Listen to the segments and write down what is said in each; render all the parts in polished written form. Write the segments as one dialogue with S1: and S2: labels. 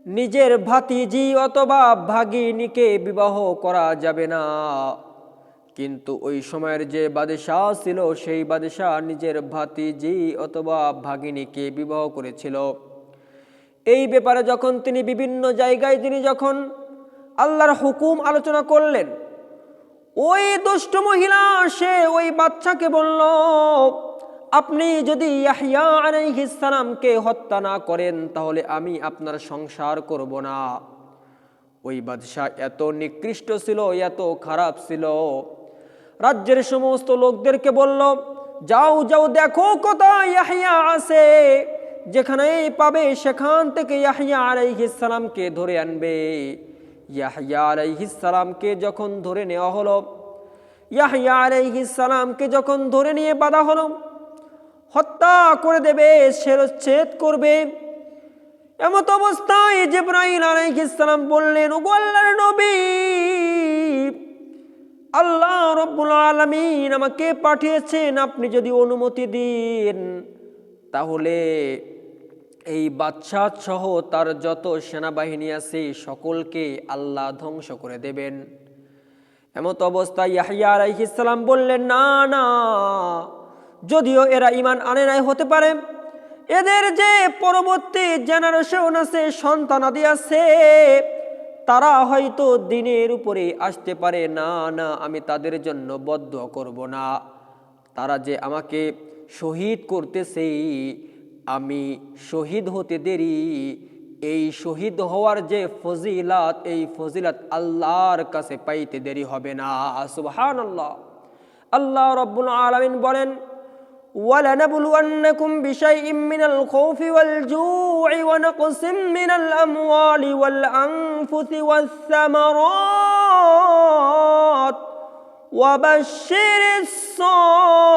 S1: নিজের ভাতিজি অথবা ভাগিনীকে বিবাহ করা যাবে না। কিন্তু ওই সময়ের যে বাদশাহ ছিল সেই বাদশাহ নিজের ভাতিজি অথবা ভাগিনীকে বিবাহ করেছিল। এই ব্যাপারে যখন তিনি বিভিন্ন জায়গায় যখন আল্লাহর হুকুম আলোচনা করলেন, ওই দুষ্ট মহিলা সে ওই বাচ্চাকে বলল, আপনি যদি ইয়াহইয়া আলাইহিস সালামকে হত্যা না করেন তাহলে আমি আপনার সংসার করব না। ওই বাদশা এত নিকৃষ্ট ছিল, এত খারাপ ছিল, রাজ্যের সমস্ত লোকদেরকে বলল, যাও যাও দেখো কোথায় ইয়াহইয়া আছে, যেখানেই পাবে সেখান থেকে ইয়াহইয়া আলাইহিস সালামকে ধরে আনবে। ইয়াহইয়া আলাইহিস সালামকে যখন ধরে নেওয়া হলো, ইয়াহইয়া আলাইহিস সালামকে যখন ধরে নিয়ে বাঁধা হলো, হত্যা করে দেবে, শিরশ্ছেদ করবে। এমত অবস্থায় জিবরাইল আলাইহিস সালাম বললেন, ওগো আল্লাহর নবী, আল্লাহ রাব্বুল আলামিন আমাকে পাঠিয়েছেন, আপনি যদি অনুমতি দিন তাহলে এই বাদশা সহ তার যত সেনাবাহিনী আছে সকলকে আল্লাহ ধ্বংস করে দেবেন। এমত অবস্থায় ইয়াহইয়া আলাইহিস সালাম বললেন, না না, যদিও এরা ঈমান আনে নাই হতে পারে, এদের যে পরবর্তী জেনারেশন আছে, সন্তানাদি আছে, তারা হয়তো দ্বীনের উপরে আসতে পারে। না না, আমি তাদের জন্য বদদুয়া করব না। তারা যে আমাকে শহীদ করতেছে, আমি শহীদ হতে দেরি, এই শহীদ হওয়ার যে ফজিলাত, এই ফজিলাত আল্লাহর কাছে পাইতে দেরি হবে না। সুবহানাল্লাহ। আল্লাহ রাব্বুল আলামিন বলেন, وَلَنَبْلُوَنَّكُمْ بِشَيْءٍ مِّنَ الْخَوْفِ وَالْجُوعِ وَنَقْصٍ مِّنَ الْأَمْوَالِ وَالْأَنفُسِ وَالثَّمَرَاتِ وَبَشِّرِ الصَّابِرِينَ।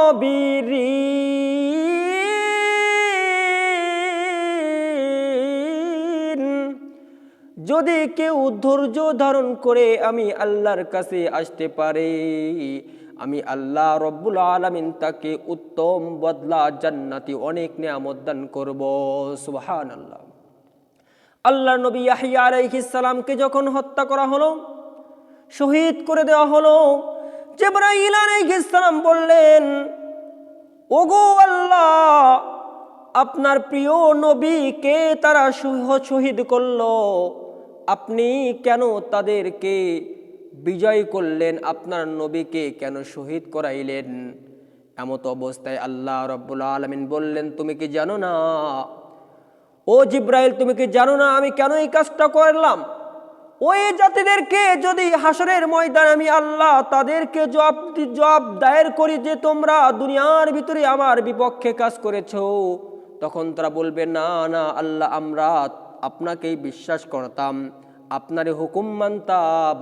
S1: যদি কেউ ধৈর্য ধারণ করে আমি আল্লাহর কাছে আসতে পারে, আমি আল্লাহ রব্বুল আলামিন তাকে উত্তম বদলা, জান্নাতি অনেক নিয়ামত দান করব। সুবহানাল্লাহ। আল্লাহর নবী ইয়াহইয়া আলাইহিস সালামকে যখন হত্যা করা হলো, শহীদ করে দেওয়া হলো, জিবরাইল আলাইহিস সালাম বললেন, ওগো আল্লাহ, আপনার প্রিয় নবীকে তারা শহীদ করলো, আপনি কেন তাদেরকে বিজয় করলেন, আপনার নবীকে কেন শহীদ করাইলেন? এমত অবস্থায় আল্লাহ রাব্বুল আলামিন বললেন, তুমি কি জানো না, ও জিবরাইল, তুমি কি জানো না আমি কেন এই কাজটা করলাম? ওই জাতিদেরকে যদি হাসরের ময়দানে আমি আল্লাহ তাদেরকে জবাব দায়ের করি যে তোমরা দুনিয়ার ভিতরে আমার বিপক্ষে কাজ করেছো, তখন তারা বলবে, না না আল্লাহ, আমরা আপনাকেই বিশ্বাস করতাম, আপনারই হুকুম মানতাম।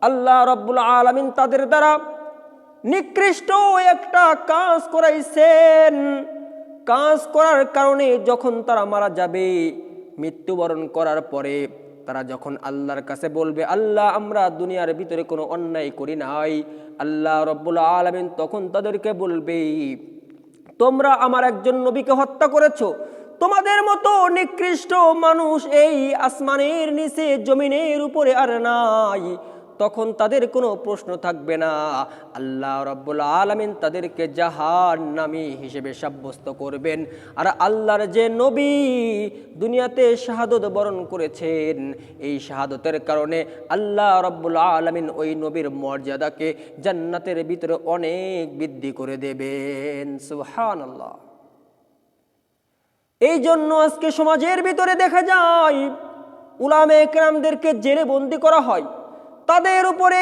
S1: আল্লাহ রাব্বুল আলামিন তাদের দ্বারা নিকৃষ্ট একটা কাজ করাইছেন। কাজ করার কারণে যখন তারা মারা যাবে, মৃত্যুবরণ করার পরে তারা যখন আল্লাহর কাছে বলবে, আল্লাহ আমরা দুনিয়ার ভিতরে কোনো অন্যায় করি নাই, আল্লাহ রাব্বুল আলামিন তখন তাদেরকে বলবে, তোমরা আমার একজন নবীকে হত্যা করেছো, তোমাদের মতো নিকৃষ্ট মানুষ এই আসমানের নিচে জমিনের উপরে আর নাই। তখন তাদের কোনো প্রশ্ন থাকবে না। আল্লাহ রাব্বুল আলামিন তাদেরকে জাহান্নামী হিসেবে সাব্যস্ত করবেন। আর আল্লাহর যে নবী দুনিয়াতে শাহাদত বরণ করেছেন, এই শাহাদতের কারণে আল্লাহ রাব্বুল আলামিন ওই নবীর মর্যাদাকে জান্নাতের ভিতরে অনেক বৃদ্ধি করে দেবেন। সুবহানাল্লাহ। এই জন্য আজকে সমাজের ভিতরে দেখা যায় উলামায়ে কেরামদেরকে জেলে বন্দি করা হয়, তাদের উপরে